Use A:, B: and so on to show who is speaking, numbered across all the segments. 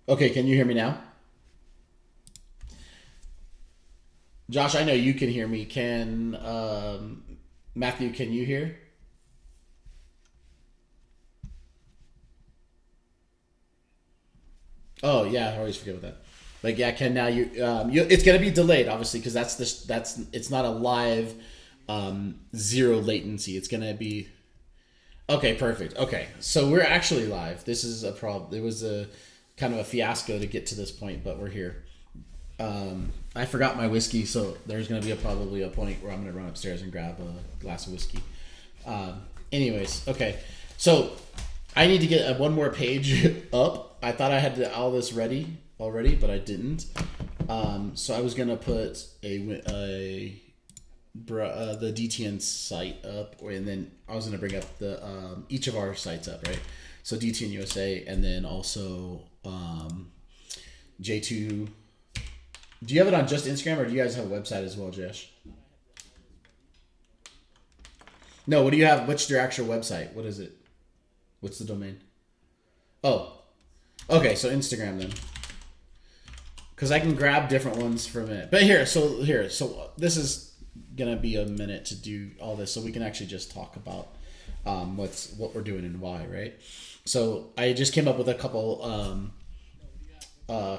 A: Okay, can you hear me now? Josh, I know you can hear me. Can Matthew, can you hear? Oh yeah, I always forget about that. Like yeah, Ken, now it's gonna be delayed, obviously, because that's it's not a live zero latency. It's gonna be okay, perfect. Okay, so we're actually live. This is a problem. It was a kind of a fiasco to get to this point, but we're here. I forgot my whiskey, so there's gonna be probably a point where I'm gonna run upstairs and grab a glass of whiskey. Anyways, okay, so I need to get one more page up. I thought I had all this ready already, but I didn't. So I was gonna put the DTN site up, and then I was gonna bring up the each of our sites up, right? So DTN USA, and then also J2. Do you have it on just Instagram, or do you guys have a website as well, Josh? No. What do you have? What's your actual website? What is it? What's the domain? Oh, okay. So Instagram then, because I can grab different ones from it. But so this is gonna be a minute to do all this, so we can actually just talk about what we're doing and why, right? So I just came up with a couple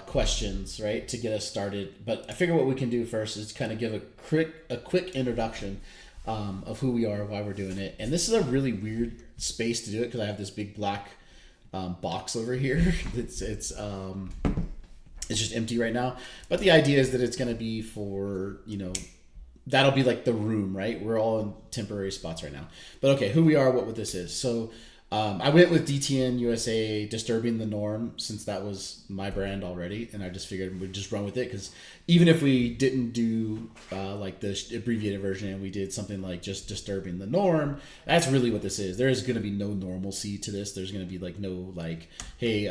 A: questions, right, to get us started. But I figure what we can do first is kind of give a quick introduction of who we are, why we're doing it, and this is a really weird space to do it because I have this big black box over here. It's just empty right now. But the idea is that it's going to be for, that'll be like the room, right? We're all in temporary spots right now. But okay, who we are, what this is. So I went with DTN-USA, Disturbing the Norm, since that was my brand already. And I just figured we'd just run with it because even if we didn't do like the abbreviated version and we did something like just Disturbing the Norm, that's really what this is. There is going to be no normalcy to this. There's going to be like no like, hey,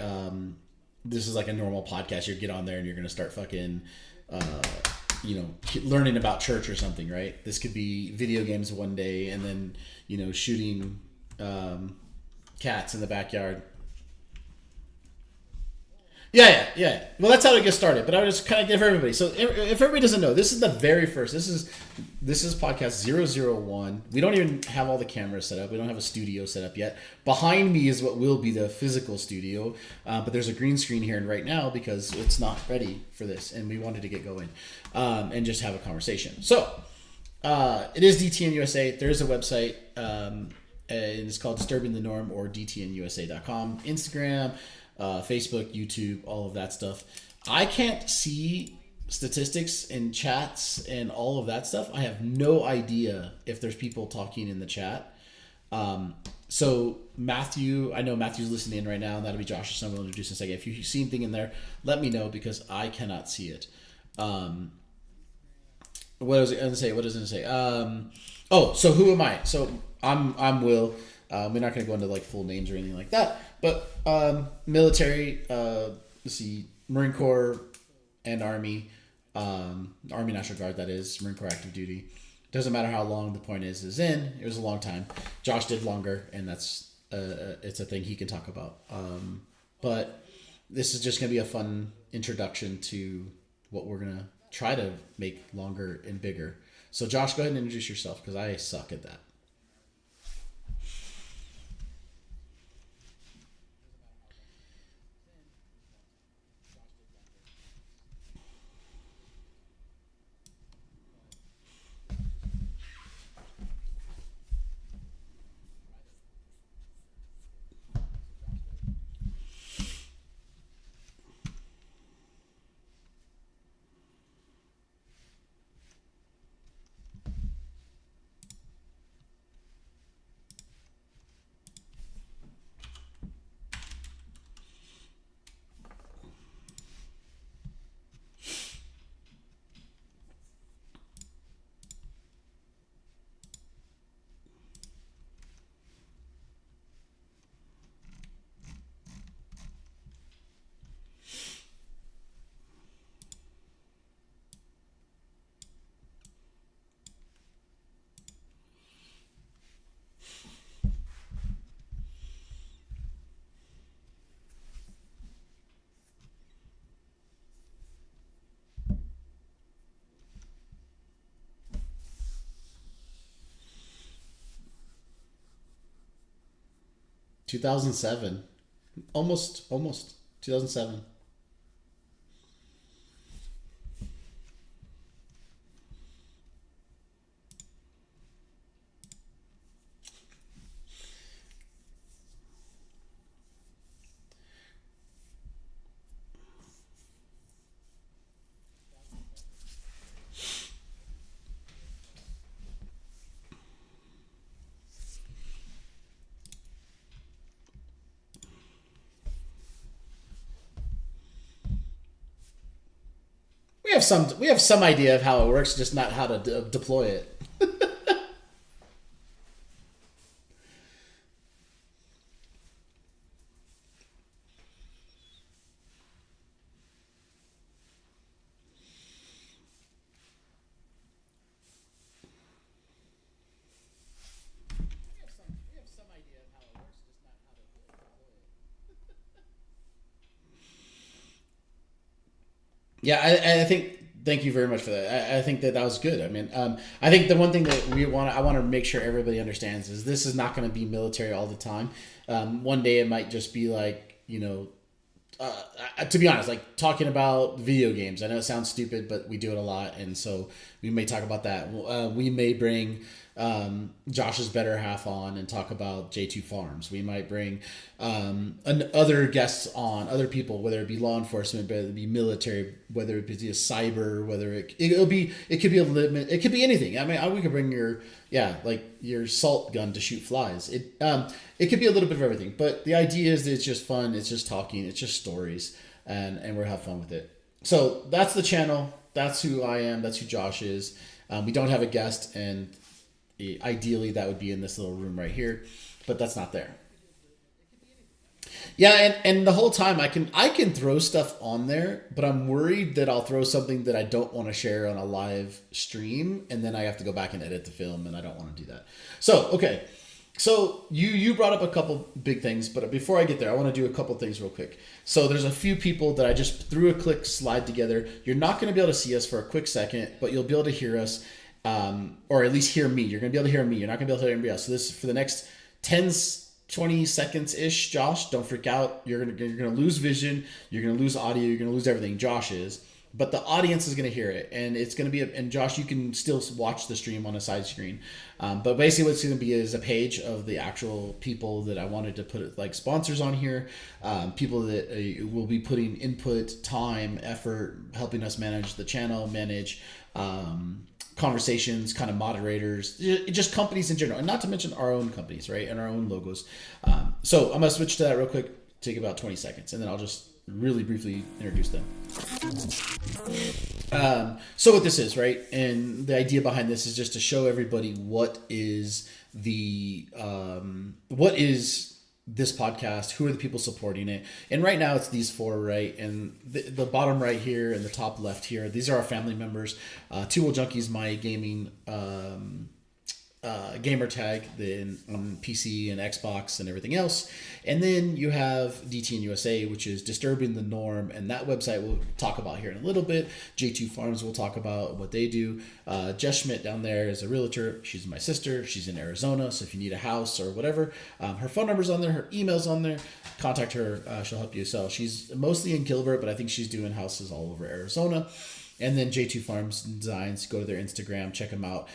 A: this is like a normal podcast. You get on there and you're gonna start fucking, learning about church or something, right? This could be video games one day, and then shooting cats in the backyard. Yeah. Well, that's how it gets started. But I would just kind of give everybody. So if everybody doesn't know, this is the very first. This is podcast 001. We don't even have all the cameras set up. We don't have a studio set up yet. Behind me is what will be the physical studio. But there's a green screen here and right now because it's not ready for this, and we wanted to get going and just have a conversation. So it is DTN USA. There is a website. And it's called Disturbing the Norm, or DTNUSA.com. Instagram, Facebook, YouTube, all of that stuff. I can't see statistics and chats and all of that stuff. I have no idea if there's people talking in the chat. So Matthew, I know Matthew's listening in right now, and that'll be Josh's son. We'll introduce in a second. If you see anything in there, let me know because I cannot see it. What was it going to say? What does it say? So who am I? So I'm Will. We're not going to go into like full names or anything like that, but military. Let's see, Marine Corps and Army, Army National Guard. That is Marine Corps active duty. Doesn't matter how long the point is in. It was a long time. Josh did longer, and that's it's a thing he can talk about. But this is just going to be a fun introduction to what we're going to try to make longer and bigger. So Josh, go ahead and introduce yourself because I suck at that. 2007. Almost 2007. We have some idea of how it works, just not how to deploy it. Yeah, I think. Thank you very much for that. I think that that was good. I mean, I think the one thing that I want to make sure everybody understands is this is not going to be military all the time. One day it might just be like, to be honest, like talking about video games. I know it sounds stupid, but we do it a lot, and so we may talk about that. We may bring Josh's better half on and talk about J2 Farms. We might bring other guests on, other people, whether it be law enforcement, whether it be military, whether it be a cyber, whether it could be a limit, it could be anything. I mean, we could bring like your salt gun to shoot flies. It could be a little bit of everything, but the idea is that it's just fun. It's just talking. It's just stories, and we'll have fun with it. So that's the channel. That's who I am. That's who Josh is. We don't have a guest, and ideally that would be in this little room right here, but that's not there. Yeah, and the whole time I can throw stuff on there, but I'm worried that I'll throw something that I don't want to share on a live stream, and then I have to go back and edit the film, and I don't want to do that. So okay, so you brought up a couple big things, but before I get there, I want to do a couple things real quick. So there's a few people that I just threw a quick slide together. You're not going to be able to see us for a quick second, but you'll be able to hear us, or at least hear me. You're going to be able to hear me. You're not going to be able to hear anybody else. So this for the next 10, 20 seconds ish. Josh, don't freak out. You're gonna lose vision. You're gonna lose audio. You're gonna lose everything. Josh is, but the audience is gonna hear it, and it's gonna be. And Josh, you can still watch the stream on a side screen. But basically, what's gonna be is a page of the actual people that I wanted to put like sponsors on here, people that will be putting input, time, effort, helping us manage the channel, manage. Conversations, kind of moderators, just companies in general, and not to mention our own companies, right, and our own logos. So I'm gonna switch to that real quick, take about 20 seconds, and then I'll just really briefly introduce them. So what this is, right, and the idea behind this is just to show everybody what is this podcast, who are the people supporting it, and right now it's these four, right, and the bottom right here and the top left here, these are our family members. Two Wool Junkies, my gaming gamer tag, then on PC and Xbox and everything else. And then you have DTN-USA, which is Disturbing the Norm, and that website we'll talk about here in a little bit. J2 Farms will talk about what they do. Jess Schmidt down there is a realtor. She's my sister. She's in Arizona, so if you need a house or whatever, her phone number's on there, her email's on there. Contact her. She'll help you sell. She's mostly in Gilbert, but I think she's doing houses all over Arizona. And then J2 Farms Designs, go to their Instagram, check them out.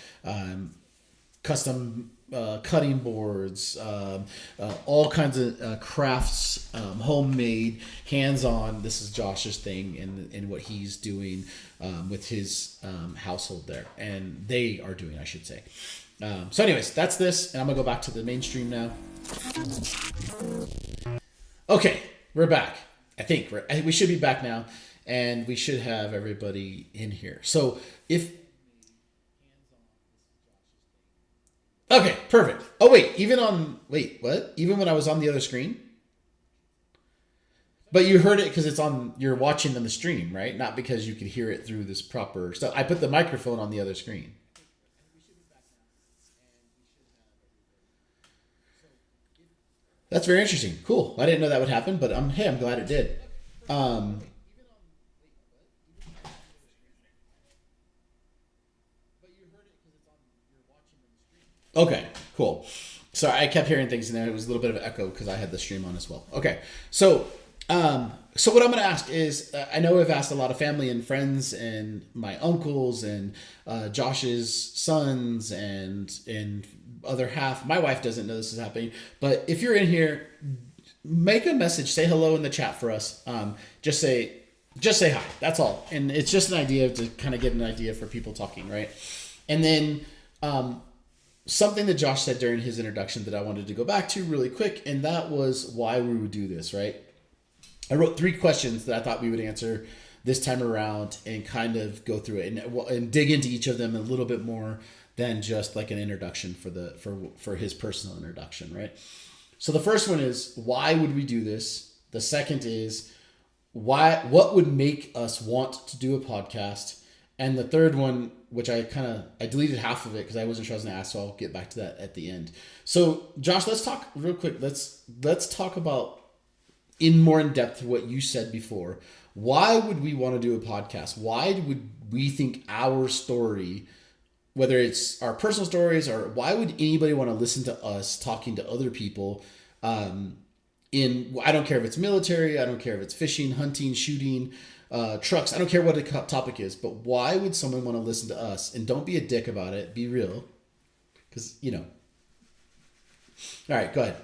A: Custom cutting boards, all kinds of crafts, homemade, hands-on. This is Josh's thing and what he's doing with his household there, and they are doing, I should say. So anyways, that's this, and I'm gonna go back to the mainstream now. Okay, we're back. I think we should be back now, and we should have everybody in here. So if okay, perfect. Oh wait, what? Even when I was on the other screen? But you heard it because you're watching on the stream, right? Not because you could hear it through this proper stuff. I put the microphone on the other screen. That's very interesting. Cool. I didn't know that would happen, but hey, I'm glad it did. Um, okay, cool. Sorry, I kept hearing things, and there was a little bit of echo because I had the stream on as well. Okay, so so what I'm going to ask is, I know I've asked a lot of family and friends and my uncles and Josh's sons and other half. My wife doesn't know this is happening, but if you're in here, make a message, say hello in the chat for us. Just say hi. That's all, and it's just an idea to kind of get an idea for people talking, right? And then something that Josh said during his introduction that I wanted to go back to really quick, and that was why we would do this, right? I wrote 3 questions that I thought we would answer this time around and kind of go through it and dig into each of them a little bit more than just like an introduction for his personal introduction, right? So the first one is, why would we do this? The second is, what would make us want to do a podcast? And the third one, which I deleted half of it because I wasn't sure I was going to ask, so I'll get back to that at the end. So Josh, let's talk real quick. Let's talk about more in depth what you said before. Why would we want to do a podcast? Why would we think our story, whether it's our personal stories, or why would anybody want to listen to us talking to other people? I don't care if it's military, I don't care if it's fishing, hunting, shooting, trucks. I don't care what the topic is, but why would someone want to listen to us? And don't be a dick about it. Be real, because All right, go ahead.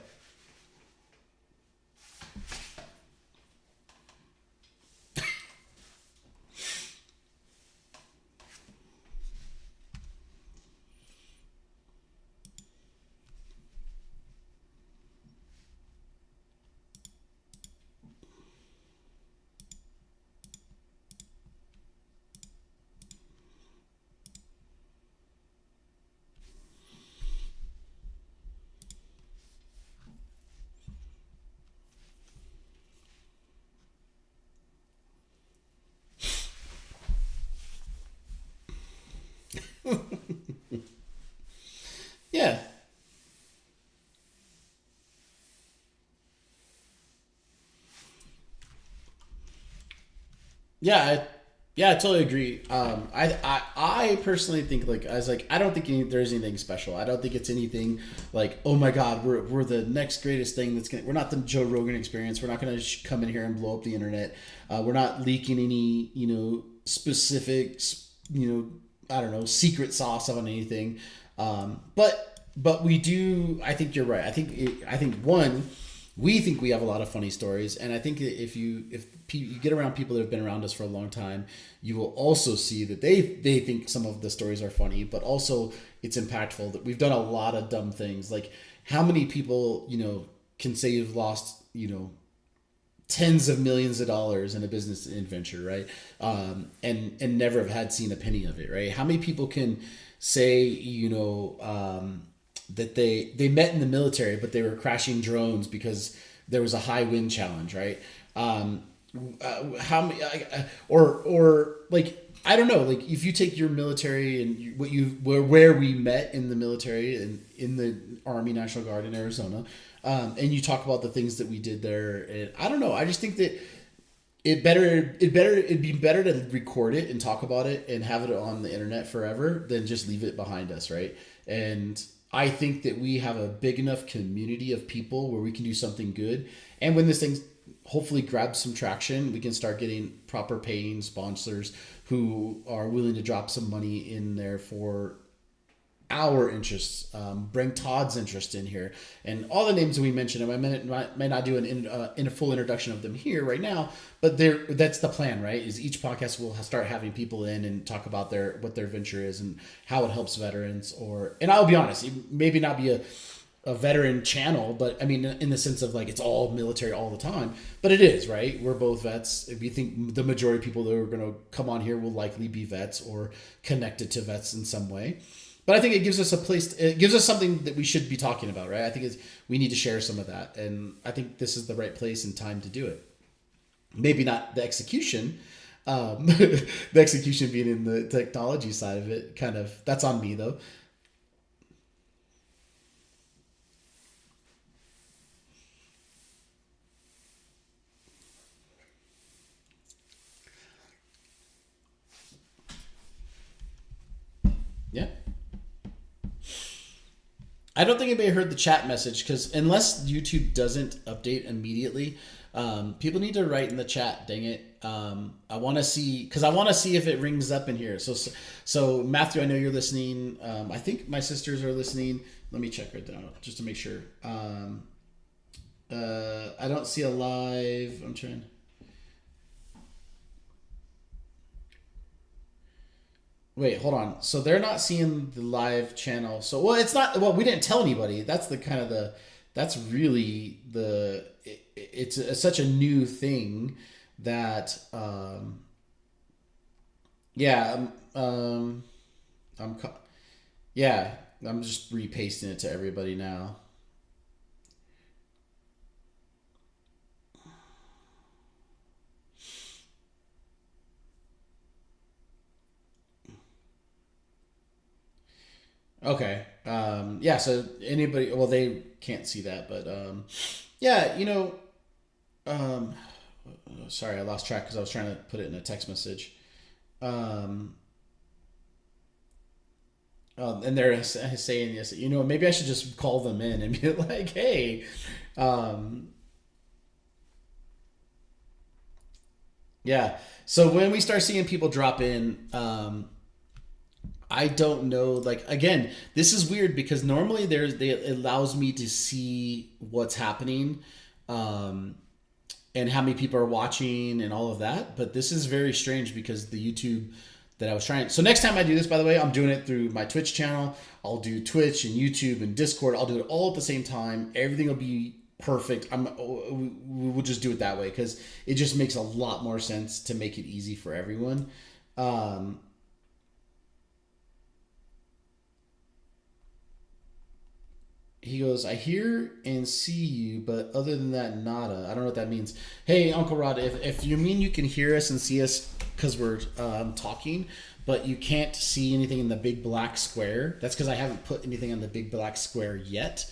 A: Yeah. Yeah, I totally agree. I personally think, like, I was like, I don't think there's anything special. I don't think it's anything like, oh my God, we're the next greatest thing that's gonna. We're not the Joe Rogan Experience. We're not gonna come in here and blow up the internet. We're not leaking any specific I don't know, secret sauce on anything. But we do. I think you're right. I think one, we think we have a lot of funny stories, and I think that if you get around people that have been around us for a long time, you will also see that they think some of the stories are funny, but also it's impactful. That we've done a lot of dumb things. Like, how many people can say you've lost tens of millions of dollars in a business adventure, right? And never have had seen a penny of it, right? How many people can say that they met in the military, but they were crashing drones because there was a high wind challenge, right? How many, or like, I don't know, like, if you take your military and where we met in the military and in the Army National Guard in Arizona, and you talk about the things that we did there, and I don't know, I just think that it'd be better to record it and talk about it and have it on the internet forever than just leave it behind us, right? And I think that we have a big enough community of people where we can do something good. And when this thing hopefully grabs some traction, we can start getting proper paying sponsors who are willing to drop some money in there for our interests, bring Todd's interest in here, and all the names that we mentioned. I may not do in a full introduction of them here right now, but that's the plan, right? Is each podcast will start having people in and talk about what their venture is and how it helps veterans. And I'll be honest, it maybe not be a veteran channel, but I mean, in the sense of like, it's all military all the time, but it is, right? We're both vets. We think the majority of people that are going to come on here will likely be vets or connected to vets in some way. But I think it gives us it gives us something that we should be talking about, right? I think we need to share some of that. And I think this is the right place and time to do it. Maybe not the execution, the execution being in the technology side of it, kind of, that's on me though. Yeah. I don't think anybody heard the chat message because unless YouTube doesn't update immediately, people need to write in the chat. Dang it! I want to see because I want to see if it rings up in here. So Matthew, I know you're listening. I think my sisters are listening. Let me check right now just to make sure. I don't see a live. I'm trying. Wait, hold on. So they're not seeing the live channel. So well, it's not. Well, we didn't tell anybody. That's the kind of the. That's really the. It's such a new thing that. Yeah. I'm. Yeah. I'm just repasting it to everybody now. Okay. Yeah. So anybody, well, they can't see that, but yeah. Um, sorry, I lost track because I was trying to put it in a text message. Um, and they're saying yes. Maybe I should just call them in and be like, hey, um, yeah. So when we start seeing people drop in, I don't know. Like again, this is weird because normally it allows me to see what's happening, um, and how many people are watching and all of that. But this is very strange because the YouTube that I was trying. So next time I do this, by the way, I'm doing it through my Twitch channel. I'll do Twitch and YouTube and Discord. I'll do it all at the same time. Everything will be perfect. We will just do it that way because it just makes a lot more sense to make it easy for everyone. Um, He goes, I hear and see you, but other than that, nada. I don't know what that means. Hey, Uncle Rod, if you mean you can hear us and see us because we're talking, but you can't see anything in the big black square, that's because I haven't put anything on the big black square yet.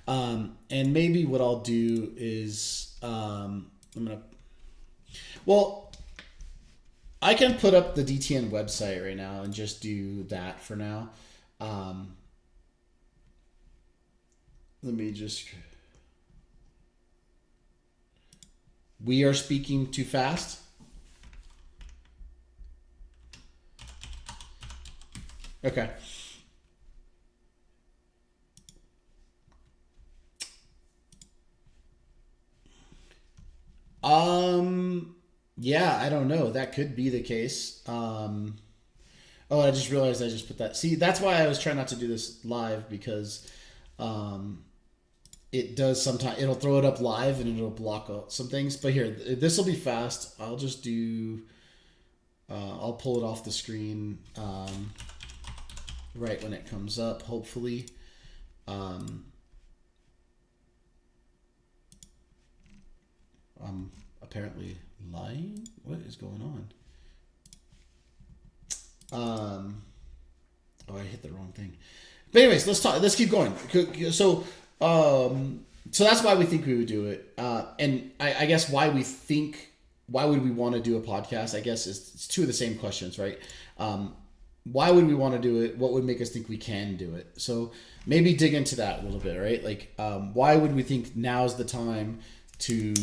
A: And maybe what I'll do is I'm going to, well, I can put up the DTN website right now and just do that for now. Um, Let me just. We are speaking too fast. Okay. Yeah, I don't know. That could be the case. Oh, I just realized I just put that. See, that's why I was trying not to do this live because um, it does sometimes. It'll throw it up live and it'll block out some things. But here, this will be fast. I'll just do. I'll pull it off the screen right when it comes up. Hopefully. Um, I'm apparently lying. What is going on? Oh, I hit the wrong thing. But anyways, let's talk. Let's keep going. So that's why we think we would do it. And I guess why we think, why would we want to do a podcast? I guess it's two of the same questions, right? Why would we want to do it? What would make us think we can do it? So maybe dig into that a little bit, right? Like, why would we think now's the time to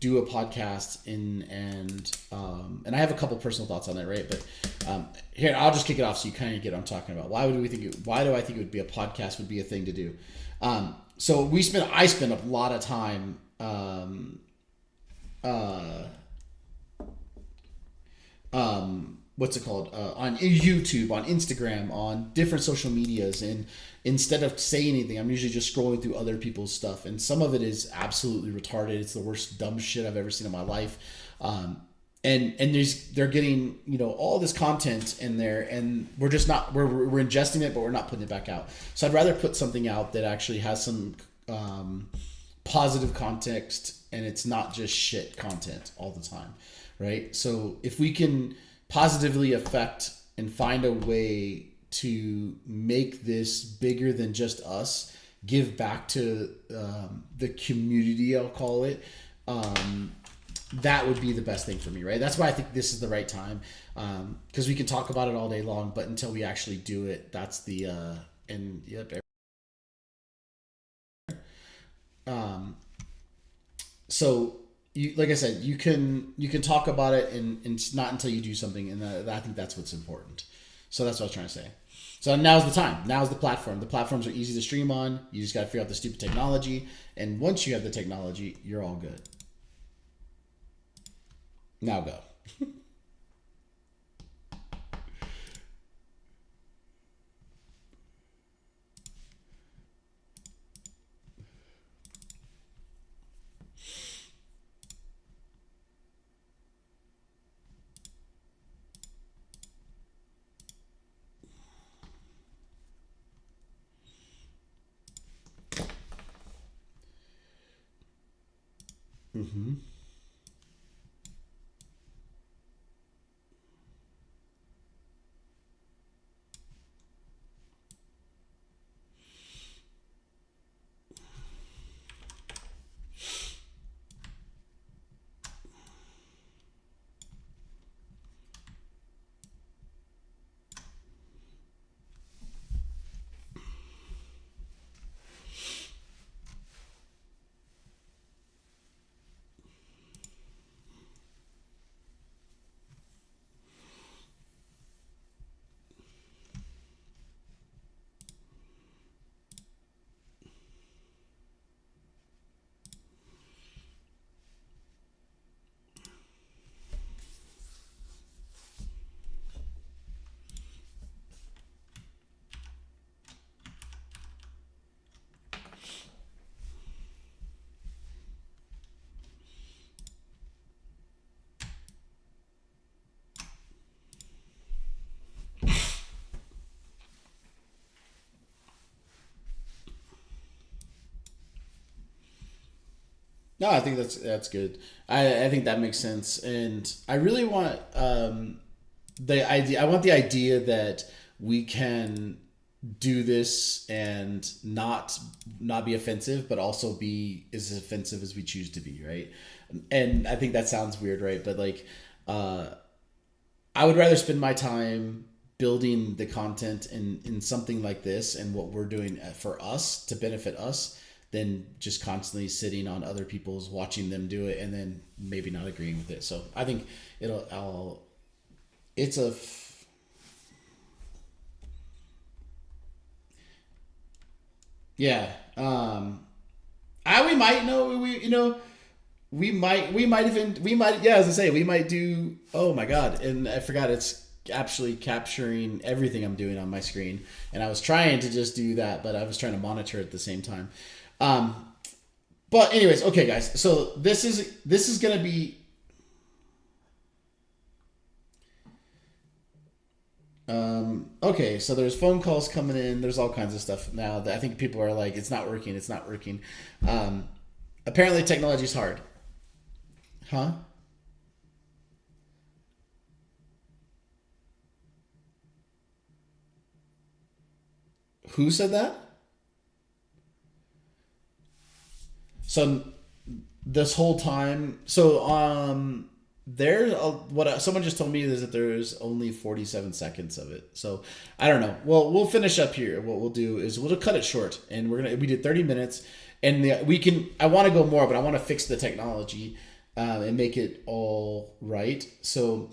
A: do a podcast and I have a couple personal thoughts on that, right? But here, I'll just kick it off so you kind of get what I'm talking about. Why do I think it would be a podcast would be a thing to do? So I spend a lot of time what's it called, on YouTube, on Instagram, on different social medias, and instead of saying anything, I'm usually just scrolling through other people's stuff, and some of it is absolutely retarded. It's the worst dumb shit I've ever seen in my life. And they're getting all this content in there, and we're just not we're ingesting it, but we're not putting it back out. So I'd rather put something out that actually has some positive context, and it's not just shit content all the time, right? So if we can positively affect and find a way to make this bigger than just us, give back to the community, I'll call it, that would be the best thing for me, right? That's why I think this is the right time, because we can talk about it all day long, but until we actually do it, that's the and yep. So you, like I said, you can talk about it, and it's not until you do something, and I think that's what's important. So that's what I was trying to say. So now's the time. Now's the platform. The platforms are easy to stream on. You just got to figure out the stupid technology, and once you have the technology, you're all good. Now go. Mm-hmm. No, I think that's good. I think that makes sense, and I really want the idea. I want the idea that we can do this and not be offensive, but also be as offensive as we choose to be, right? And I think that sounds weird, right? But like, uh, I would rather spend my time building the content in something like this and what we're doing for us to benefit us than just constantly sitting on other people's watching them do it and then maybe not agreeing with it. So I think it's a yeah. We might know we might yeah, as I say, we might do, oh my god, and I forgot it's actually capturing everything I'm doing on my screen, and I was trying to just do that, but I was trying to monitor at the same time. um but anyways, okay guys, so this is gonna be okay, so there's phone calls coming in, there's all kinds of stuff now that I think people are like, it's not working, it's not working. um Apparently technology is hard. Huh? Who said that? So this whole time, so there, what someone just told me is that there's only 47 seconds of it. So I don't know. Well, we'll finish up here. What we'll do is we'll cut it short, and we did 30 minutes, and we can. I want to go more, but I want to fix the technology and make it all right. So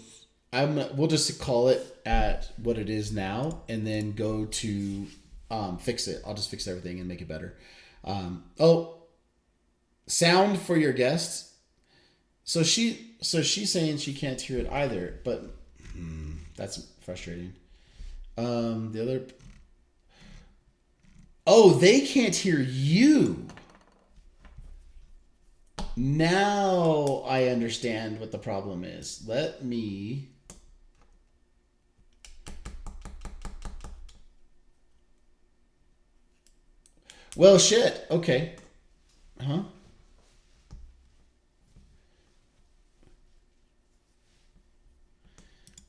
A: we'll just call it at what it is now, and then go to fix it. I'll just fix everything and make it better. Oh, sound for your guests. So she's saying she can't hear it either, but that's frustrating. The other, oh, they can't hear you. Now I understand what the problem is. Let me. Well, shit. Okay. Huh?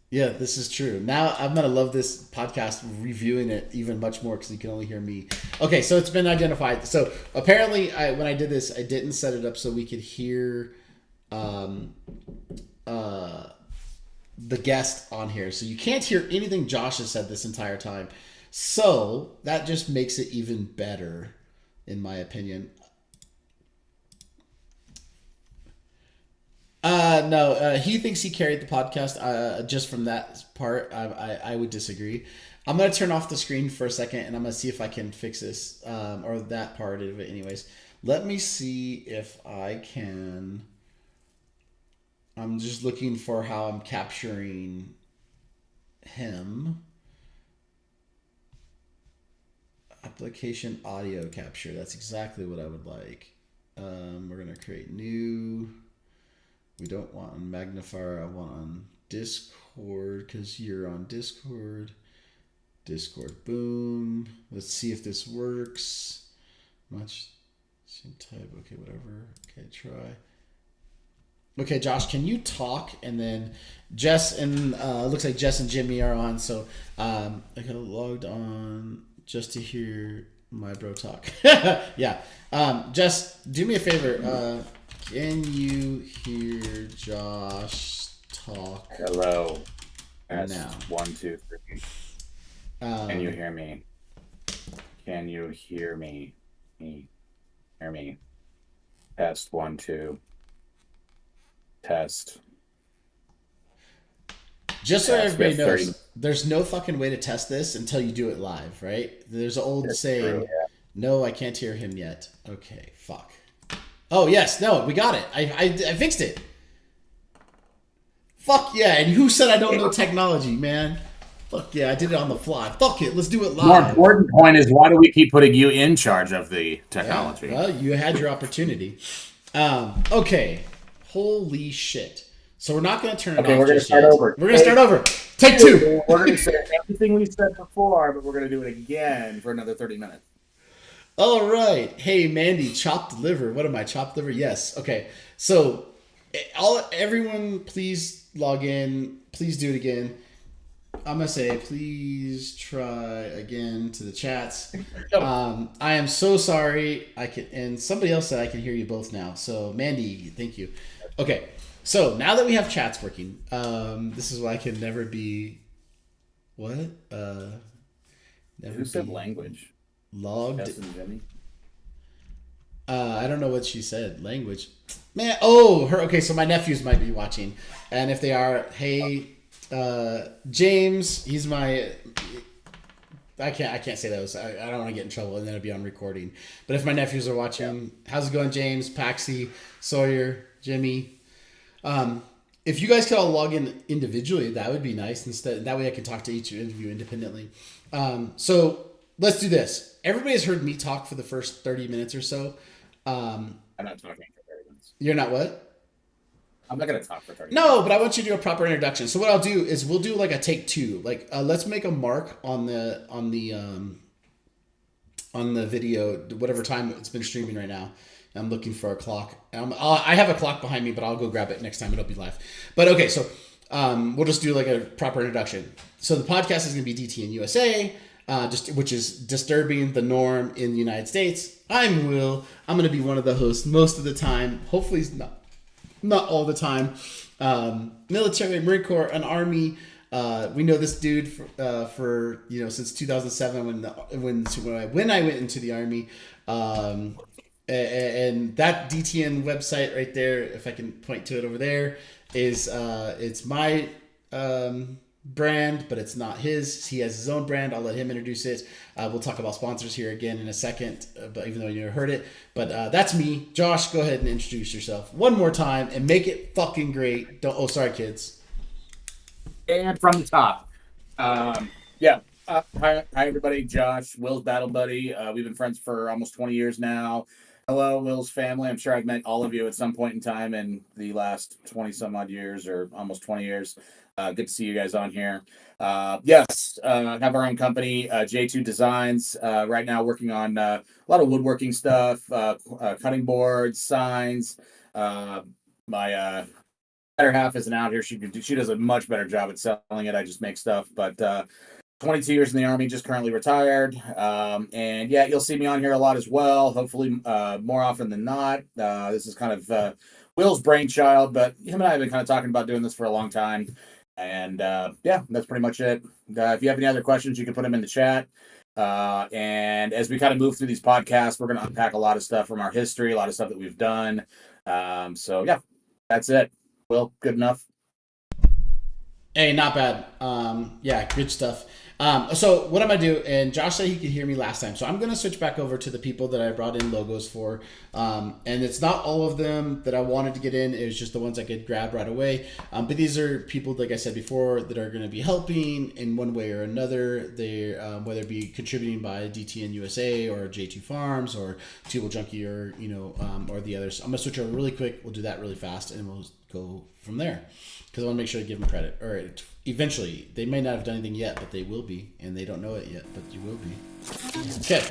A: Yeah, this is true. Now I'm gonna love this podcast, reviewing it even much more because you can only hear me. Okay, so it's been identified. So apparently, when I did this, I didn't set it up so we could hear um, uh, the guest on here. So you can't hear anything Josh has said this entire time. So that just makes it even better, in my opinion. No, he thinks he carried the podcast. Just from that part, I would disagree. I'm gonna turn off the screen for a second, and I'm gonna see if I can fix this, or that part of it. Anyways, let me see if I can. I'm just looking for how I'm capturing him. Application audio capture. That's exactly what I would like. We're gonna create new. We don't want on magnifier. I want on Discord because you're on Discord. Discord. Boom. Let's see if this works. Much same type. Okay, whatever. Okay, try. Okay, Josh, can you talk? And then Jess and looks like Jess and Jimmy are on. So I got logged on just to hear my bro talk. Yeah. Jess, do me a favor. Can you hear Josh talk?
B: Hello.
A: Test now.
B: 1, 2, 3. Can you hear me? Can you hear me? Hear me? Test 1, 2. Test.
A: Just so everybody knows, there's no fucking way to test this until you do it live, right? There's an old saying, true, yeah. No, I can't hear him yet. Okay, fuck. Oh, yes, no, we got it. I fixed it. Fuck yeah, and who said I don't know technology, man? Fuck yeah, I did it on the fly. Fuck it, let's do it live.
B: More important point is, why do we keep putting you in charge of the technology?
A: Yeah, well, you had your opportunity. Okay, holy shit. So we're not going to turn it off.
B: Okay, we're going to start over.
A: We're going to start over. Take 2.
B: We're going to say everything we said before, but we're going to do it again for another 30 minutes.
A: All right. Hey, Mandy, chopped liver. What am I? Chopped liver? Yes. Okay. So, everyone, please log in. Please do it again. I'm gonna say, please try again to the chats. I am so sorry. And somebody else said I can hear you both now. So, Mandy, thank you. Okay. So now that we have chats working, this is why I can never be. What?
B: Who said language?
A: Logged. I don't know what she said. Language. Man, oh, her. Okay, so my nephews might be watching, and if they are, hey, James, he's my. I can't say those. I don't want to get in trouble, and then it'll be on recording. But if my nephews are watching, how's it going, James, Paxi, Sawyer, Jimmy? If you guys could all log in individually, that would be nice. That way I can talk to each of you independently. So let's do this. Everybody has heard me talk for the first 30 minutes or so.
B: I'm not talking for 30 minutes.
A: You're not what?
B: I'm not going to talk for 30 minutes.
A: No, but I want you to do a proper introduction. So what I'll do is we'll do like a take 2. Like let's make a mark on the video, whatever time it's been streaming right now. I'm looking for a clock. I have a clock behind me, but I'll go grab it next time. It'll be live. But okay, so we'll just do like a proper introduction. So the podcast is going to be DTN-USA, which is disturbing the norm in the United States. I'm Will. I'm going to be one of the hosts most of the time. Hopefully not all the time. Military, Marine Corps, an Army. We know this dude for since 2007 when I went into the Army. And that DTN website right there, if I can point to it over there, is it's my brand, but it's not his. He has his own brand. I'll let him introduce it. We'll talk about sponsors here again in a second, but even though you never heard it. But that's me. Josh, go ahead and introduce yourself one more time and make it fucking great. Sorry, kids.
B: And from the top. Yeah. Hi, everybody. Josh, Will's battle buddy. We've been friends for almost 20 years now. Hello, Will's family. I'm sure I've met all of you at some point in time in the last 20 some odd years or almost 20 years. Good to see you guys on here. Yes, have our own company, J2 Designs. Right now working on a lot of woodworking stuff, cutting boards, signs. My better half isn't out here. She does a much better job at selling it. I just make stuff, but 22 years in the Army, just currently retired. And yeah, you'll see me on here a lot as well. Hopefully more often than not. This is kind of Will's brainchild, but him and I have been kind of talking about doing this for a long time. And yeah, that's pretty much it. If you have any other questions, you can put them in the chat. And as we kind of move through these podcasts, we're going to unpack a lot of stuff from our history, a lot of stuff that we've done. So yeah, that's it. Will, good enough?
A: Hey, not bad. Yeah, good stuff. So what I'm gonna do, and Josh said he could hear me last time, so I'm gonna switch back over to the people that I brought in logos for, and it's not all of them that I wanted to get in. It was just the ones I could grab right away. But these are people, like I said before, that are gonna be helping in one way or another. They whether it be contributing by DTN-USA or J2 Farms or Tubal Junkie or or the others. I'm gonna switch over really quick. We'll do that really fast, and we'll go from there because I want to make sure to give them credit. All right, eventually they may not have done anything yet, but they will be, and they don't know it yet, but you will be. Okay,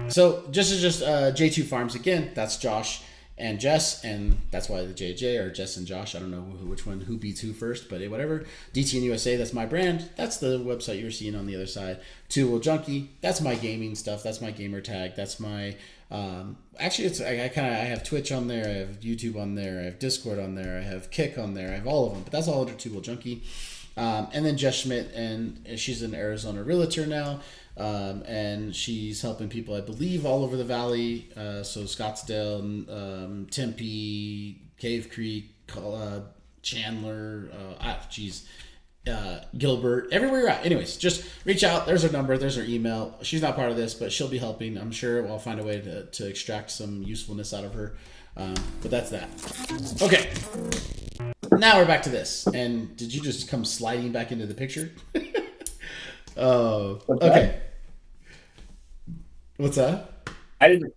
A: so just J2 Farms again. That's Josh and Jess, and that's why the JJ or Jess and Josh. I don't know which one who beats who first, but whatever. DTN USA, that's my brand. That's the website you're seeing on the other side. Tubal Junkie, that's my gaming stuff. That's my gamer tag. That's my actually, I have Twitch on there, I have YouTube on there, I have Discord on there, I have Kick on there, I have all of them, but that's all under Tubal Junkie. And then Jess Schmidt, and she's an Arizona realtor now, and she's helping people, I believe, all over the valley. So Scottsdale, Tempe, Cave Creek, Chandler, Gilbert, everywhere you're at. Anyways, just reach out. There's her number. There's her email. She's not part of this, but she'll be helping. I'm sure I'll find a way to extract some usefulness out of her. But that's that. Okay. Now we're back to this. And did you just come sliding back into the picture? Oh, okay. What's that?
B: I didn't.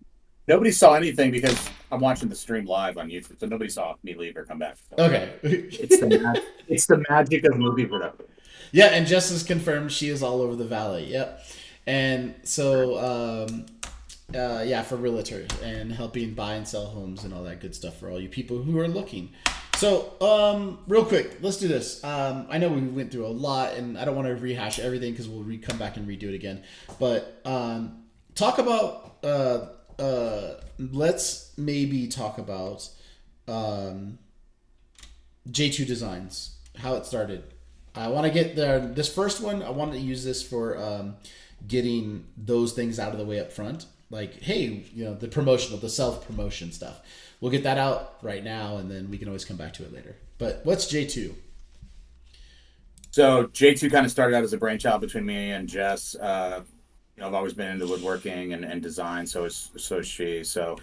B: Nobody saw anything because I'm watching the stream live on YouTube, so nobody saw me leave or come back.
A: Okay.
B: It's the magic of movie production.
A: Yeah, and Jess has confirmed she is all over the valley. Yep. And so, for realtors and helping buy and sell homes and all that good stuff for all you people who are looking. So, real quick, let's do this. I know we went through a lot, and I don't want to rehash everything because we'll come back and redo it again. But talk about, let's maybe talk about J2 Designs, how it started. I want to get there. This first one, I want to use this for getting those things out of the way up front. Like, hey, the promotional, the self-promotion stuff. We'll get that out right now, and then we can always come back to it later. But what's J2?
B: So J2 kind of started out as a brainchild between me and Jess. I've always been into woodworking and design, so is she. So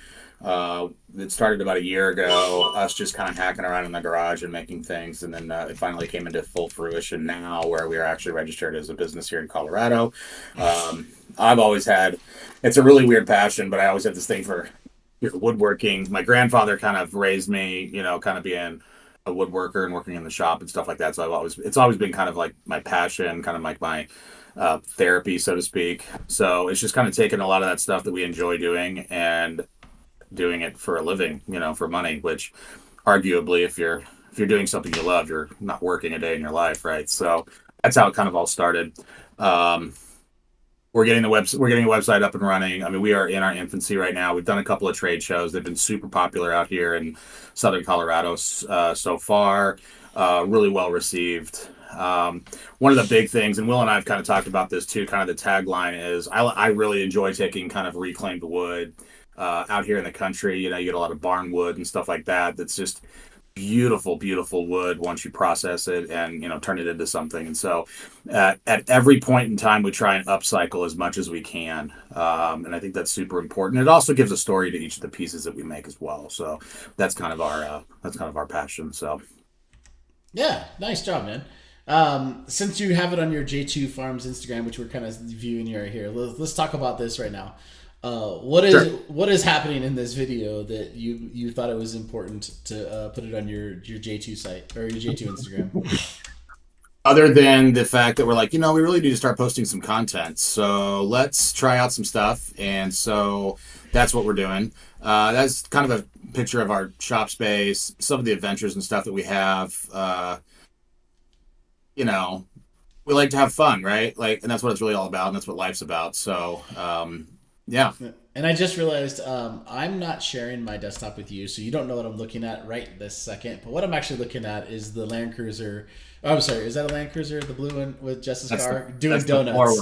B: it started about a year ago, us just kind of hacking around in the garage and making things, and then it finally came into full fruition now, where we are actually registered as a business here in Colorado. I've always had, it's a really weird passion, but I always had this thing for woodworking. My grandfather kind of raised me, kind of being a woodworker and working in the shop and stuff like that. So it's always been kind of like my passion, kind of like my therapy, so to speak. So it's just kind of taking a lot of that stuff that we enjoy doing and doing it for a living, for money, which arguably if you're doing something you love, you're not working a day in your life, right? So that's how it kind of all started. We're getting a website up and running. I mean, we are in our infancy right now. We've done a couple of trade shows. They've been super popular out here in Southern Colorado so far. Really well received. One of the big things, and Will and I have kind of talked about this too, kind of the tagline is, I really enjoy taking kind of reclaimed wood out here in the country. You get a lot of barn wood and stuff like that. That's just beautiful, beautiful wood once you process it and, turn it into something. And so at every point in time, we try and upcycle as much as we can. And I think that's super important. It also gives a story to each of the pieces that we make as well. So that's kind of our passion. So.
A: Yeah. Nice job, man. Since you have it on your J2 Farms Instagram, which we're kind of viewing right here, let's talk about this right now. What is happening in this video that you thought it was important to put it on your J2 site or your J2 Instagram?
B: Other than the fact that we're like, we really need to start posting some content. So let's try out some stuff. And so that's what we're doing. That's kind of a picture of our shop space, some of the adventures and stuff that we have. We like to have fun, right? And that's what it's really all about. And that's what life's about. So, yeah.
A: And I just realized I'm not sharing my desktop with you, so you don't know what I'm looking at right this second. But what I'm actually looking at is the Land Cruiser. Oh, I'm sorry. Is that a Land Cruiser, the blue one with Jess's car doing donuts?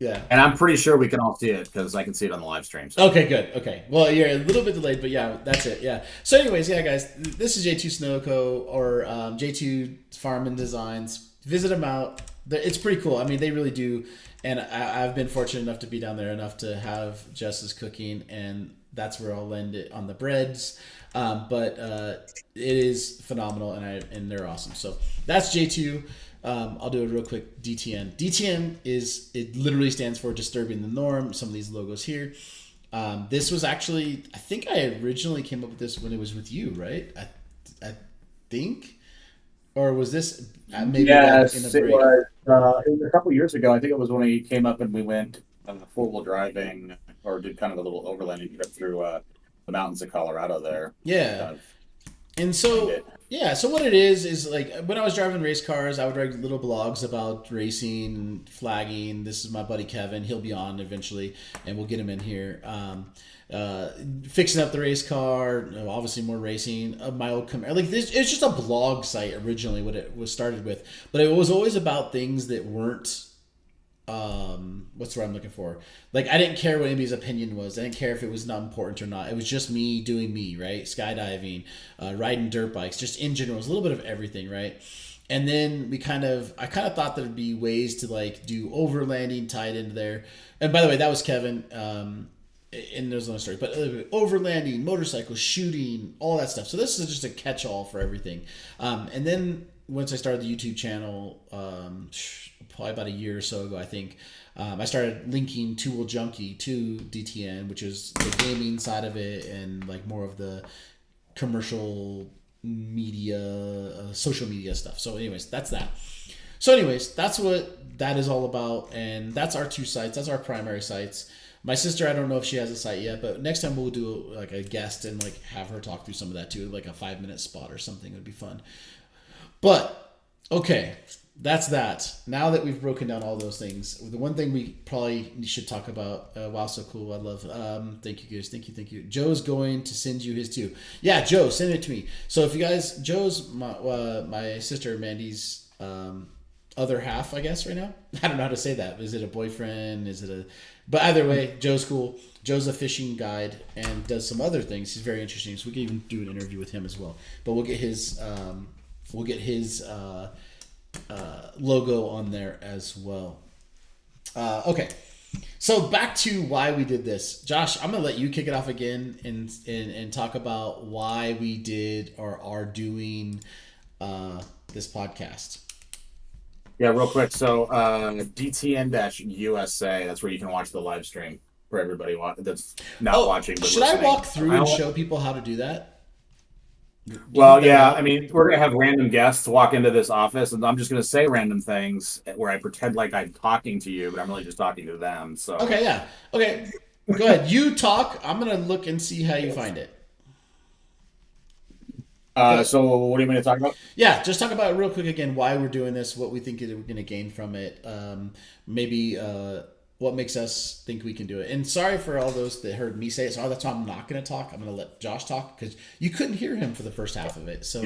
A: Yeah.
B: And I'm pretty sure we can all see it because I can see it on the live stream. So.
A: Okay, good. Okay. Well, you're a little bit delayed, but yeah, that's it. Yeah. So, anyways, yeah, guys, this is J2 Snowco or J2 Farm and Designs. Visit them out. It's pretty cool. I mean, they really do. And I've been fortunate enough to be down there enough to have Jess's cooking, and that's where I'll lend it on the breads. But it is phenomenal, and they're awesome. So that's J2. I'll do a real quick DTN. DTN it literally stands for disturbing the norm. Some of these logos here. This was actually, I think I originally came up with this when it was with you, right? I think, or was this maybe
B: Yes,
A: in a break?
B: it was a couple years ago. I think it was when we came up and we went 4-wheel driving or did kind of a little overlanding trip through the mountains of Colorado there.
A: Yeah.
B: Uh,
A: And so, yeah, so what it is like when I was driving race cars, I would write little blogs about racing, flagging. This is my buddy Kevin. He'll be on eventually, and we'll get him in here. Fixing up the race car, obviously more racing. My old like this, it's just a blog site originally. What it was started with, but it was always about things that weren't what's the word I'm looking for? Like I didn't care what anybody's opinion was. I didn't care if it was not important or not. It was just me doing me, right? Skydiving, riding dirt bikes, just in general. It was a little bit of everything, right? And then I kind of thought there'd be ways to like do overlanding tied into there. And by the way, that was Kevin. And there's another story, but overlanding, motorcycles, shooting, all that stuff. So this is just a catch-all for everything. And then once I started the YouTube channel, probably about a year or so ago, I think, I started linking Tool Junkie to DTN, which is the gaming side of it and like more of the commercial media, social media stuff. So, anyways, that's that. So, anyways, that's what that is all about, and that's our two sites. That's our primary sites. My sister, I don't know if she has a site yet, but next time we'll do like a guest and like have her talk through some of that too, like a 5-minute spot or something would be fun. But okay, that's that. Now that we've broken down all those things, the one thing we probably should talk about. Wow, so cool! I love. Thank you guys. Thank you. Joe's going to send you his too. Yeah, Joe, send it to me. So if you guys, Joe's my sister Mandy's other half, I guess right now. I don't know how to say that. Is it a boyfriend? Is it a? But either way, Joe's cool. Joe's a fishing guide and does some other things. He's very interesting. So we can even do an interview with him as well. But we'll get his logo on there as well. Okay, so back to why we did this. Josh, I'm gonna let you kick it off again and talk about why we did or are doing this podcast.
B: Yeah, real quick. So DTN-USA, that's where you can watch the live stream for everybody that's not watching. But
A: should
B: listening.
A: I walk through and show people how to do that?
B: Well, yeah, I mean, we're going to have random guests walk into this office, and I'm just going to say random things where I pretend like I'm talking to you, but I'm really just talking to them. So
A: okay, yeah, okay, go ahead. You talk. I'm going to look and see how you find it.
B: So what do you mean to talk about?
A: Yeah, just talk about it real quick again why we're doing this, what we think we're going to gain from it, maybe what makes us think we can do it. And sorry for all those that heard me say it. So that's why I'm not going to talk. I'm going to let Josh talk because you couldn't hear him for the first half of it. So,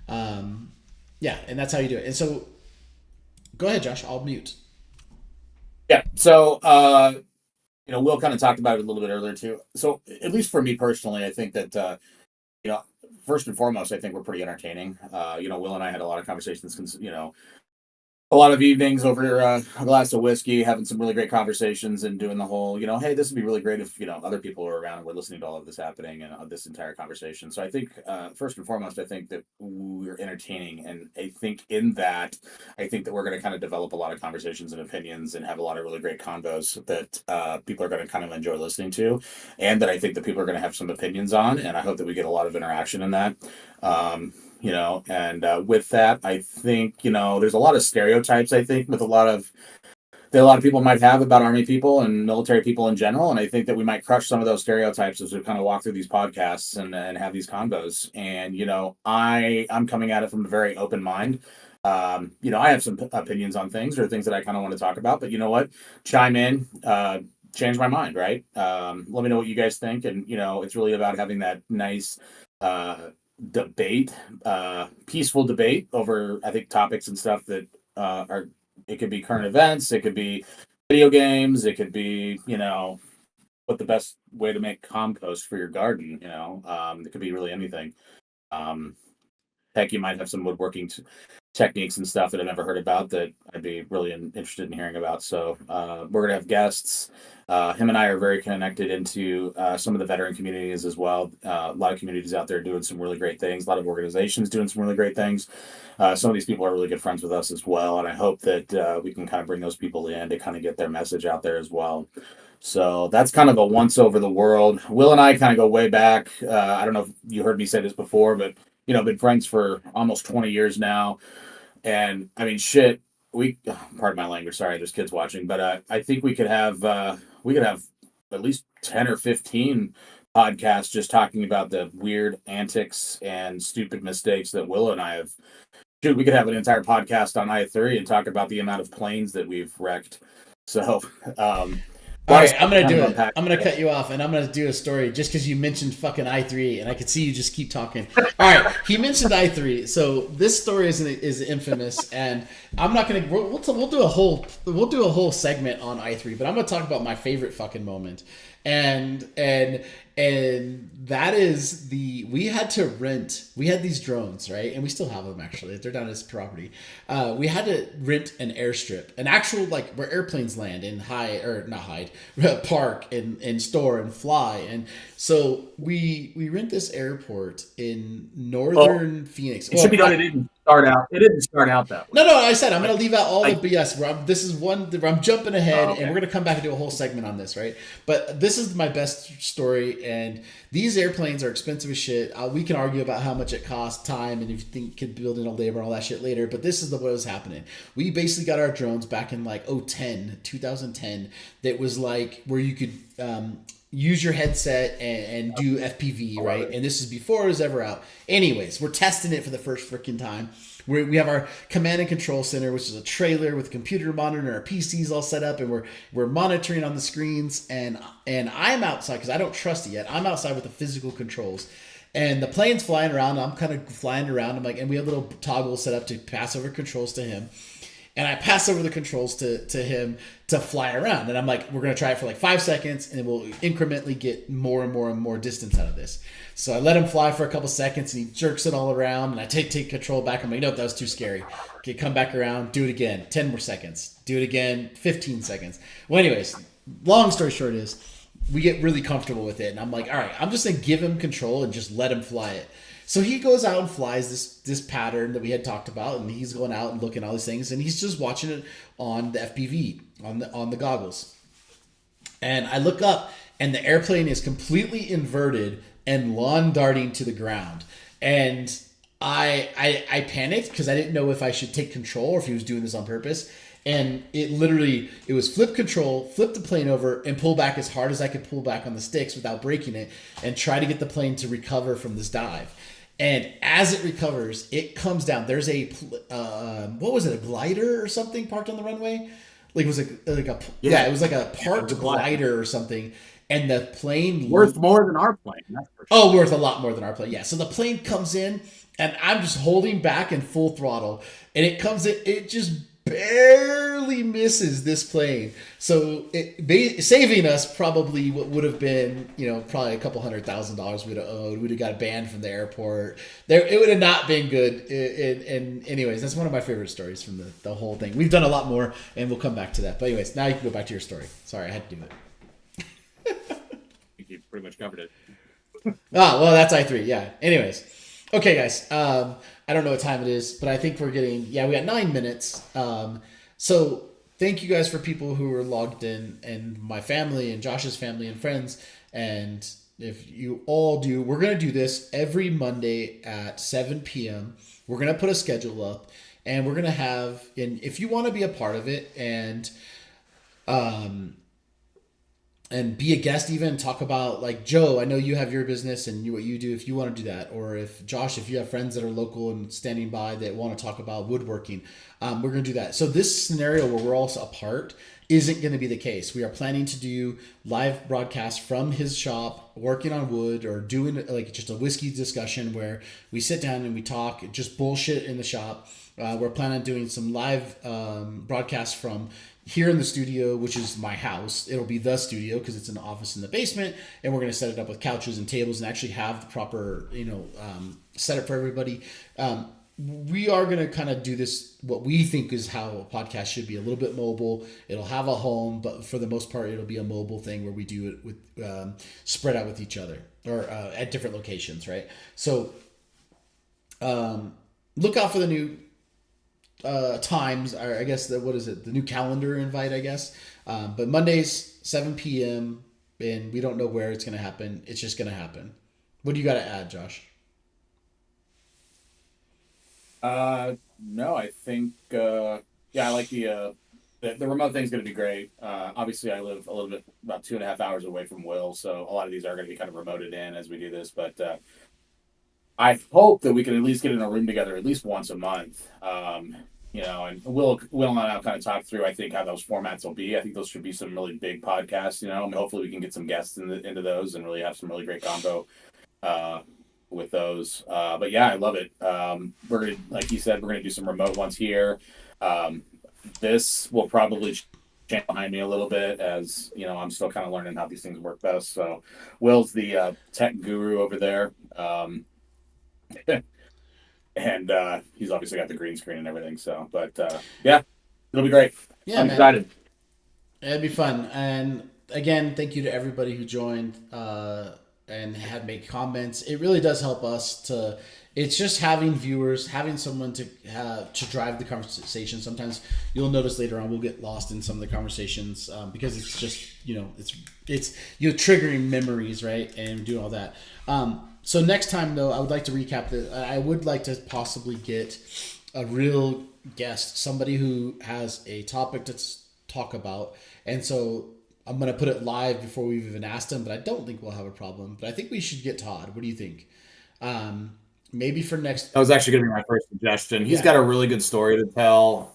A: yeah, and that's how you do it. And so, go ahead, Josh. I'll mute.
B: Yeah. So, Will kind of talked about it a little bit earlier too. So, at least for me personally, I think that first and foremost, I think we're pretty entertaining. Will and I had a lot of conversations, a lot of evenings over a glass of whiskey, having some really great conversations and doing the whole, hey, this would be really great if, other people are around and we're listening to all of this happening and this entire conversation. So I think, first and foremost, I think that we're entertaining. And I think that we're going to kind of develop a lot of conversations and opinions and have a lot of really great convos that people are going to kind of enjoy listening to. And that I think that people are going to have some opinions on. And I hope that we get a lot of interaction in that. With that, I think, there's a lot of stereotypes, I think, with a lot of people might have about Army people and military people in general. And I think that we might crush some of those stereotypes as we kind of walk through these podcasts and have these convos. And, I'm coming at it from a very open mind. I have some opinions on things or things that I kind of want to talk about, but you know what? Chime in, change my mind, right? Let me know what you guys think. And, it's really about having that nice, debate, peaceful debate over, I think, topics and stuff that it could be current events, it could be video games. It could be, what the best way to make compost for your garden. It could be really anything. Um, Heck, you might have some woodworking techniques and stuff that I've never heard about that I'd be really interested in hearing about. So we're gonna have guests. Him and I are very connected into some of the veteran communities as well. A lot of communities out there doing some really great things. A lot of organizations doing some really great things. Some of these people are really good friends with us as well, and I hope that we can kind of bring those people in to kind of get their message out there as well. So that's kind of a once over the world. Will and I kind of go way back. I don't know if you heard me say this before, but been friends for almost 20 years now. And I mean, shit, pardon my language. Sorry, there's kids watching, but I think we could have at least 10 or 15 podcasts just talking about the weird antics and stupid mistakes that Will and I have. Dude, we could have an entire podcast on I-30 and talk about the amount of planes that we've wrecked. So,
A: all right, I'm gonna do it. I'm gonna cut you off, and I'm gonna do a story just because you mentioned fucking I-3, and I could see you just keep talking. All right, he mentioned I-3, so this story is infamous, and I'm not gonna. We'll do a whole segment on I-3, but I'm gonna talk about my favorite fucking moment, and that is we had these drones, right? And we still have them, actually. They're down at his property. We had to rent an airstrip, an actual, like, where airplanes land and park and store and fly. And so we rent this airport in northern Phoenix.
B: It should be done. It didn't start out. It didn't start out that way.
A: No. I said I'm going to leave out all the BS. This is one where I'm jumping ahead, and we're going to come back and do a whole segment on this, right? But this is my best story, and these airplanes are expensive as shit. We can argue about how much it costs, time, and if you think you could build in a labor and all that shit later. But this is what was happening. We basically got our drones back in like 2010. That was like where you could use your headset and do FPV, right? And this is before it was ever out. Anyways, we're testing it for the first freaking time. We have our command and control center, which is a trailer with a computer monitor and our PCs all set up, and we're monitoring on the screens. And I'm outside because I don't trust it yet. I'm outside with the physical controls, and the plane's flying around. I'm kind of flying around. I'm like, and we have little toggles set up to pass over controls to him. And I pass over the controls to him to fly around. And I'm like, we're going to try it for like 5 seconds, and then we'll incrementally get more and more and more distance out of this. So I let him fly for a couple seconds, and he jerks it all around, and I take control back. I'm like, nope, that was too scary. Okay, come back around, do it again, 10 more seconds. Do it again, 15 seconds. Well, anyways, long story short is we get really comfortable with it. And I'm like, all right, I'm just going to give him control and just let him fly it. So he goes out and flies this pattern that we had talked about, and he's going out and looking at all these things, and he's just watching it on the FPV, on the goggles. And I look up, and the airplane is completely inverted and lawn darting to the ground. And I panicked because I didn't know if I should take control or if he was doing this on purpose. And it was flip control, flip the plane over, and pull back as hard as I could pull back on the sticks without breaking it, and try to get the plane to recover from this dive. And as it recovers, it comes down. There's a what was it, a glider or something parked on the runway? Like it was it was like a parked glider or something. And the plane
B: worth more than our plane. That's for sure.
A: Oh, worth a lot more than our plane. Yeah. So the plane comes in, and I'm just holding back in full throttle, and it comes in. It just barely misses this plane, so saving us probably what would have been, probably a couple $100,000 we'd have owed. We'd have got banned from the airport. It would have not been good. And anyways, that's one of my favorite stories from the whole thing. We've done a lot more, and we'll come back to that. But anyways, now you can go back to your story. Sorry, I had to do it.
B: I think you pretty much covered it.
A: Well, that's I-3. Yeah. Anyways. Okay, guys. I don't know what time it is, but I think we got 9 minutes. So thank you guys for people who are logged in, and my family and Josh's family and friends. And if you all do, we're going to do this every Monday at 7 p.m. We're going to put a schedule up, and we're going to have, and if you want to be a part of it and be a guest, even talk about, like, Joe, I know you have your business and what you do, if you want to do that, or if Josh, if you have friends that are local and standing by that want to talk about woodworking, we're going to do that. So this scenario where we're also apart isn't going to be the case. We are planning to do live broadcasts from his shop, working on wood, or doing like just a whiskey discussion where we sit down and we talk just bullshit in the shop. We're planning on doing some live broadcasts from here in the studio, which is my house. It'll be the studio because it's an office in the basement, and we're going to set it up with couches and tables and actually have the proper, setup for everybody. We are going to kind of do this, what we think is how a podcast should be, a little bit mobile. It'll have a home, but for the most part, it'll be a mobile thing where we do it with spread out with each other or at different locations, right? So look out for the new times, or I guess the new calendar invite, I guess. But Mondays, 7 p.m., and we don't know where it's going to happen. It's just going to happen. What do you got to add, Josh?
B: No, I think, I like the remote thing's going to be great. Obviously I live a little bit, about 2.5 hours away from Will. So a lot of these are going to be kind of remoted in as we do this, but, I hope that we can at least get in a room together at least once a month. And Will and I have kind of talked through, I think, how those formats will be. I think those should be some really big podcasts, and hopefully we can get some guests into those and really have some really great combo, with those. But yeah, I love it. We're gonna, like you said, we're gonna do some remote ones here. This will probably change behind me a little bit, as I'm still kind of learning how these things work best. So Will's the tech guru over there, and he's obviously got the green screen and everything. So, but yeah, it'll be great.
A: Yeah,
B: I'm
A: man.
B: excited.
A: It'd be fun. And again, thank you to everybody who joined and had made comments. It really does help us to. It's just having viewers, having someone to drive the conversation. Sometimes you'll notice later on we'll get lost in some of the conversations because it's just it's triggering memories, right, and doing all that. So next time though, I would like to recap that. I would like to possibly get a real guest, somebody who has a topic to talk about, and so I'm going to put it live before we've even asked him, but I don't think we'll have a problem. But I think we should get Todd. What do you think? Maybe for next.
B: That was actually going to be my first suggestion. He's got a really good story to tell.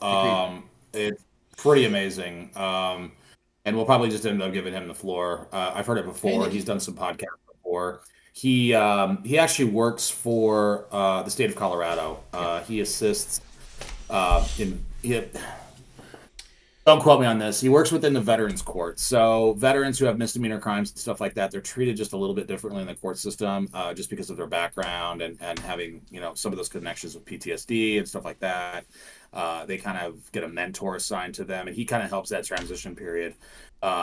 B: It's pretty amazing. And we'll probably just end up giving him the floor. I've heard it before. He's done some podcasts before. He actually works for the state of Colorado. He assists don't quote me on this. He works within the Veterans Court. So veterans who have misdemeanor crimes and stuff like that, they're treated just a little bit differently in the court system, just because of their background and having, some of those connections with PTSD and stuff like that. They kind of get a mentor assigned to them, and he kind of helps that transition period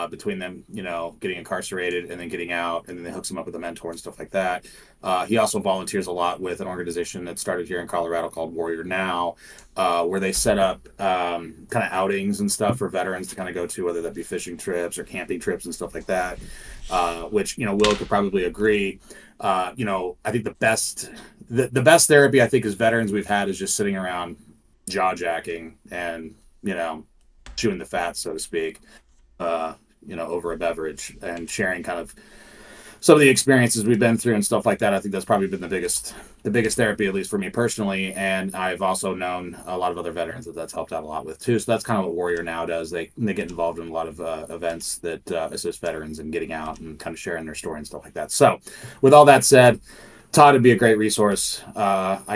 B: between them, getting incarcerated and then getting out, and then they hooks them up with a mentor and stuff like that. He also volunteers a lot with an organization that started here in Colorado called Warrior Now, where they set up kind of outings and stuff for veterans to kind of go to, whether that be fishing trips or camping trips and stuff like that, which, Will could probably agree. I think the best therapy I think as veterans we've had is just sitting around jaw jacking and, chewing the fat, so to speak, over a beverage and sharing kind of some of the experiences we've been through and stuff like that. I think that's probably been the biggest therapy, at least for me personally. And I've also known a lot of other veterans that's helped out a lot with too. So that's kind of what Warrior Now does. They get involved in a lot of events that assist veterans in getting out and kind of sharing their story and stuff like that. So with all that said, Todd would be a great resource. I've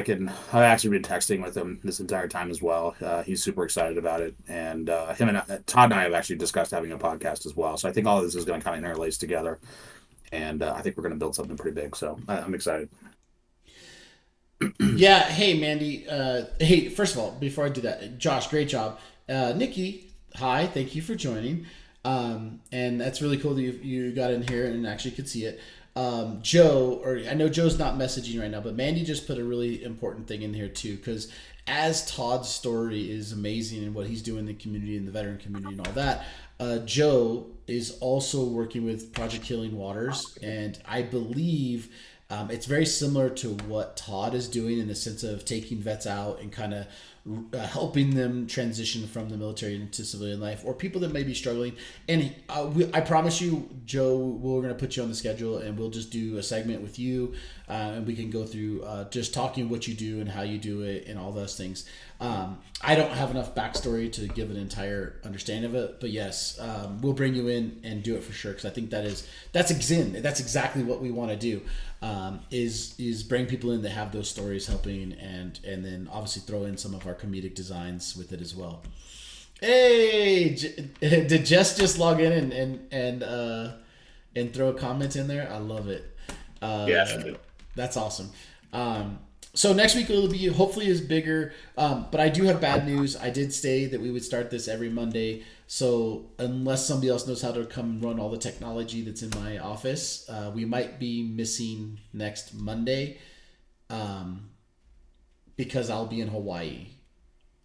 B: actually been texting with him this entire time as well. He's super excited about it. And Todd and I have actually discussed having a podcast as well. So I think all of this is going to kind of interlace together. And I think we're going to build something pretty big. So I'm excited.
A: Yeah. Hey, Mandy. Hey, first of all, before I do that, Josh, great job. Nikki, hi. Thank you for joining. And that's really cool that you got in here and actually could see it. Joe, or I know Joe's not messaging right now, but Mandy just put a really important thing in here too, because as Todd's story is amazing and what he's doing in the community and the veteran community and all that, Joe is also working with Project Healing Waters, and I believe it's very similar to what Todd is doing in the sense of taking vets out and kind of helping them transition from the military into civilian life, or people that may be struggling. And I promise you, Joe, we're going to put you on the schedule and we'll just do a segment with you, and we can go through just talking what you do and how you do it and all those things. I don't have enough backstory to give an entire understanding of it, but yes, we'll bring you in and do it for sure, because I think that's exactly what we want to do, is bring people in that have those stories helping, and then obviously throw in some of our comedic designs with it as well. Hey, did Jess just log in and throw a comment in there? I love it.
B: Yeah, she did.
A: That's awesome. So next week will be hopefully is bigger. But I do have bad news. I did say that we would start this every Monday. So unless somebody else knows how to come run all the technology that's in my office, we might be missing next Monday, because I'll be in Hawaii.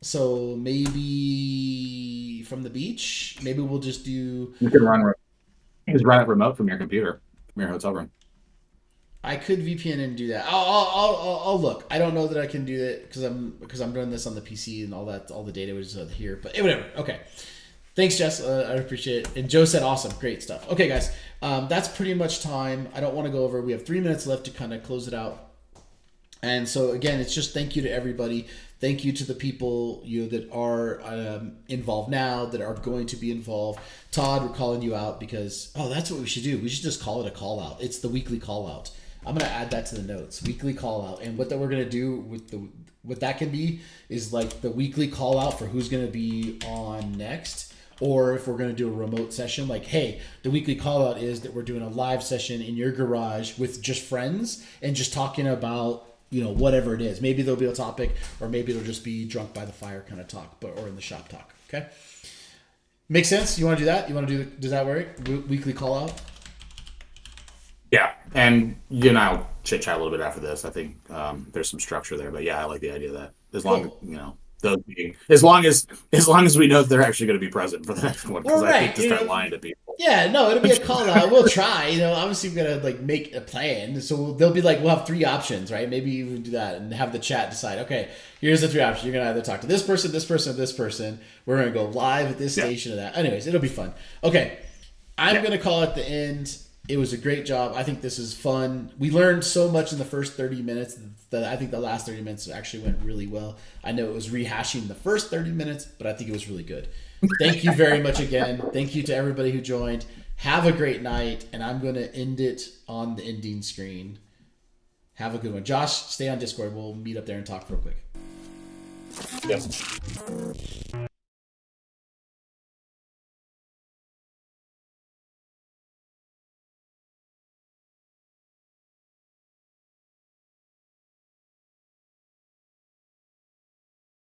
A: So maybe from the beach, maybe we'll just do.
B: You can run. You just run it remote from your computer, from your hotel room.
A: I could VPN and do that. I'll look. I don't know that I can do that because I'm doing this on the PC and all that. All the data was here, but whatever. Okay. Thanks, Jess. I appreciate it. And Joe said, awesome, great stuff. Okay, guys, that's pretty much time. I don't want to go over. We have 3 minutes left to kind of close it out. And so again, it's just thank you to everybody. Thank you to the people that are involved now, that are going to be involved. Todd, we're calling you out because that's what we should do. We should just call it a call out. It's the weekly call out. I'm gonna add that to the notes. Weekly call out, and what that we're gonna do with what that can be is like the weekly call out for who's gonna be on next. Or if we're going to do a remote session, like, hey, the weekly call out is that we're doing a live session in your garage with just friends and just talking about, whatever it is. Maybe there'll be a topic, or maybe it'll just be drunk by the fire kind of talk, or in the shop talk. Okay. Makes sense? You want to do that? Does that work? Weekly call out?
B: Yeah. And you and I'll chit chat a little bit after this. I think there's some structure there, but yeah, I like the idea of that. As long as, those being, as long as we know that they're actually going to be present for the next one, because I hate to start lying to people.
A: Yeah, no, it'll be a call out. We'll try. Obviously we're gonna make a plan. So they'll be we'll have 3 options, right? Maybe even do that and have the chat decide. Okay, here's the 3 options. You're gonna either talk to this person, this person, this person. We're gonna go live at this station of that. Anyways, it'll be fun. Okay, I'm gonna call at the end. It was a great job. I think this is fun. We learned so much in the first 30 minutes that I think the last 30 minutes actually went really well. I know it was rehashing the first 30 minutes, but I think it was really good. Thank you very much again. Thank you to everybody who joined. Have a great night, and I'm going to end it on the ending screen. Have a good one. Josh, stay on Discord. We'll meet up there and talk real quick.
B: Yes.